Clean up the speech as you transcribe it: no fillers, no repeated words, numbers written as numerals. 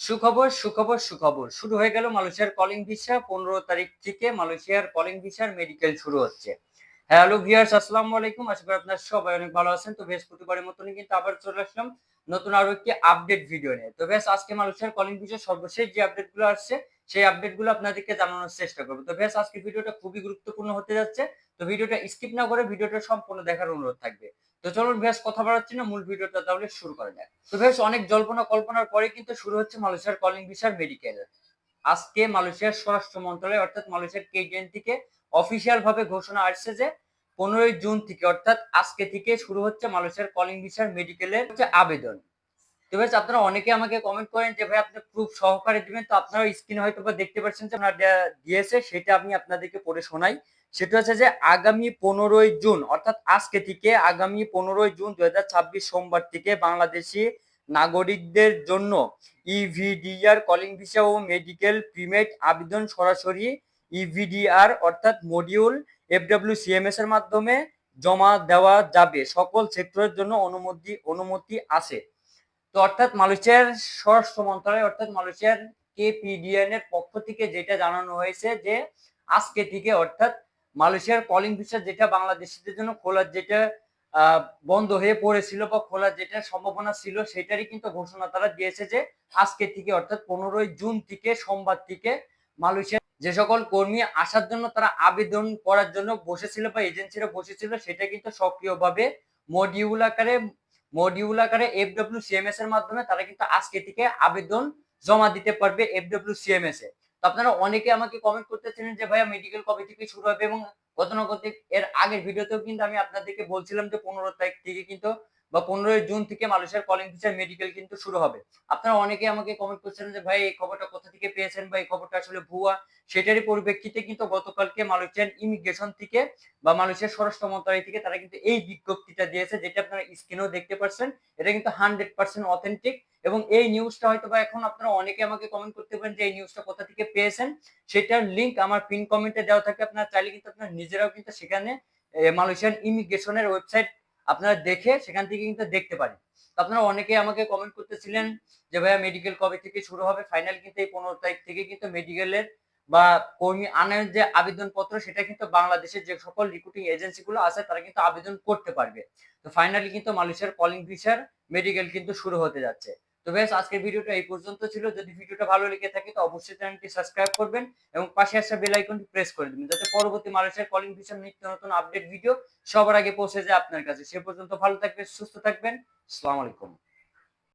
সুখবর সুখবর সুখবর শুরু হয়ে গেল মালয়েশিয়ার কলিং ভিসা। 15 তারিখ থেকে মালয়েশিয়ার কলিং ভিসার মেডিকেল শুরু হচ্ছে। হ্যালো ভিউয়ার্স, আসসালামু আলাইকুম। আশা করি আপনারা সবাই অনেক ভালো আছেন। তো বৃহস্পতিবারের মতনই কিন্তু আবার চলে আসলাম নতুন আরো একটি আপডেট ভিডিও নিয়ে। তো বেশ আজকে মালয়েশিয়ার কলিং ভিসার সর্বশেষ যে আপডেটগুলো আসছে সেই আপডেটগুলো আপনাদেরকে জানানোর চেষ্টা করব। তো বেশ আজকের ভিডিওটা খুবই গুরুত্বপূর্ণ হতে যাচ্ছে। তো ভিডিওটা স্কিপ না করে ভিডিওটা সম্পূর্ণ দেখার অনুরোধ থাকবে। তো চলুন বেশ কথা বাড়াচ্ছি না, মূল ভিডিওটা তাহলে শুরু করা যাক। তো বেশ অনেক জল্পনা কল্পনার পরে কিন্তু শুরু হচ্ছে মালয়েশিয়ার কলিং ভিসার মেডিকেল। আজকে মালয়েশিয়ার স্বরাষ্ট্র মন্ত্রণালয় অর্থাৎ মালয়েশিয়ার কেজিএন থেকে অফিসিয়াল ভাবে ঘোষণা আসছে যে 15 জুন থেকে অর্থাৎ আজকে থেকে শুরু হচ্ছে মালয়েশিয়ার কলিং ভিসার মেডিকেলের হচ্ছে আবেদন। তো বেশ আপনারা অনেকে আমাকে কমেন্ট করেন যে ভাই আপনি প্রুফ সহকারে দিবেন। তো আপনারা স্ক্রিনে হয়তো বা দেখতে পাচ্ছেন যে আপনার দিয়েছে, সেটা আমি আপনাদেরকে পড়ে শোনাই। সেটা হচ্ছে যে আগামী 15 জুন অর্থাৎ আজকে থেকে আগামী 15 জুন 2026 সোমবার থেকে বাংলাদেশি নাগরিকদের জন্য ইভিডিআর কলিং ভিসা ও মেডিকেল প্রিমেড আবেদন সরাসরি ইভিডিআর অর্থাৎ মডিউল FWCMS এর মাধ্যমে জমা দেওয়া যাবে। সকল সেক্টরের জন্য অনুমতি আছে। তো অর্থাৎ মালয়েশিয়ার স্বরাষ্ট্র মন্ত্রণালয় অর্থাৎ মালয়েশিয়ার কেপিডিএন এর পক্ষ থেকে যেটা জানানো হয়েছে যে আজকে থেকে অর্থাৎ মালয়েশিয়ার কলিং ভিসা যেটা বাংলাদেশিদের জন্য খোলার যেটা বন্ধ হয়ে পড়েছিল বা খোলার যেটা সম্ভাবনা ছিল সেটারই কিন্তু ঘোষণা তারা দিয়েছে যে আজকে থেকে অর্থাৎ 15 জুন থেকে সোমবার থেকে মালয়েশিয়ার যে সকল কর্মী আসার জন্য তারা আবেদন করার জন্য বসেছিল বা এজেন্সিরা বসেছিল সেটা কিন্তু সক্রিয়ভাবে মডিউল আকারে FWCMS এর মাধ্যমে তারা কিন্তু আজকে থেকে আবেদন জমা দিতে পারবে FWCMS এ। তো আপনারা অনেকে আমাকে কমেন্ট করতেছিলেন যে ভাইয়া মেডিকেল কবে থেকে শুরু হবে, এবং গত না গত এর আগের ভিডিওতেও কিন্তু আমি আপনাদেরকে বলছিলাম যে 15 তারিখ থেকে কিন্তু বা 15 জুন থেকে মালয়েশিয়ার কলিং ভিসার মেডিকেল কিন্তু শুরু হবে। আপনারা অনেকে আমাকে কমেন্ট করছিলেন যে ভাই এই খবরটা কোথা থেকে পেয়েছেন বা এই খবরটা আসলে ভুয়া। সেটারই পরিপ্রেক্ষিতে কিন্তু গতকালকে মালয়েশিয়ান ইমিগ্রেশন থেকে বা মালয়েশিয়ার স্বরাষ্ট্র মন্ত্রণালয় থেকে তারা কিন্তু এই বিজ্ঞপ্তিটা দিয়েছে, যেটা আপনারা স্ক্রিনেও দেখতে পাচ্ছেন। এটা কিন্তু 100% অথেন্টিক, এবং এই নিউজটা হয়তো বা এখন আপনারা অনেকে আমাকে কমেন্ট করতে পারেন যে এই নিউজটা কোথা থেকে পেয়েছেন। সেটার লিংক আমার পিন কমেন্টে দেওয়া থাকে। আপনারা চাইলে কিন্তু আপনারা নিজেরাও কিন্তু সেখানে মালয়েশিয়ান ইমিগ্রেশনের ওয়েবসাইট আপনারা দেখে সেখান থেকে কিন্তু দেখতে পারেন। তো আপনারা অনেকে আমাকে কমেন্ট করতেছিলেন যে ভাইয়া মেডিকেল কবে থেকে শুরু হবে। ফাইনাল কিন্তু এই 15 তারিখ থেকে কিন্তু মেডিকেলের বা কর্মী আনার যে আবেদনপত্র সেটা কিন্তু বাংলাদেশের যে সকল রিক্রুটিং এজেন্সি গুলো আছে তারা কিন্তু আবেদন করতে পারবে। তো ফাইনালি কিন্তু মালয়েশিয়ার কলিং ভিসার মেডিকেল কিন্তু শুরু হতে যাচ্ছে। তো বেশ আজকের ভিডিওটা এই পর্যন্ত ছিল। যদি ভিডিওটা ভালো লেগে থাকে তো অবশ্যই চ্যানেলটি সাবস্ক্রাইব করবেন এবং পাশে আসা বেল আইকনটি প্রেস করে দিবেন, যাতে পরবর্তী মালয়েশিয়ার কলিং ভিসার নিত্য নতুন আপডেট ভিডিও সবার আগে পৌঁছে যায় আপনার কাছে। সে পর্যন্ত ভালো থাকবেন, সুস্থ থাকবেন। আসসালামু আলাইকুম।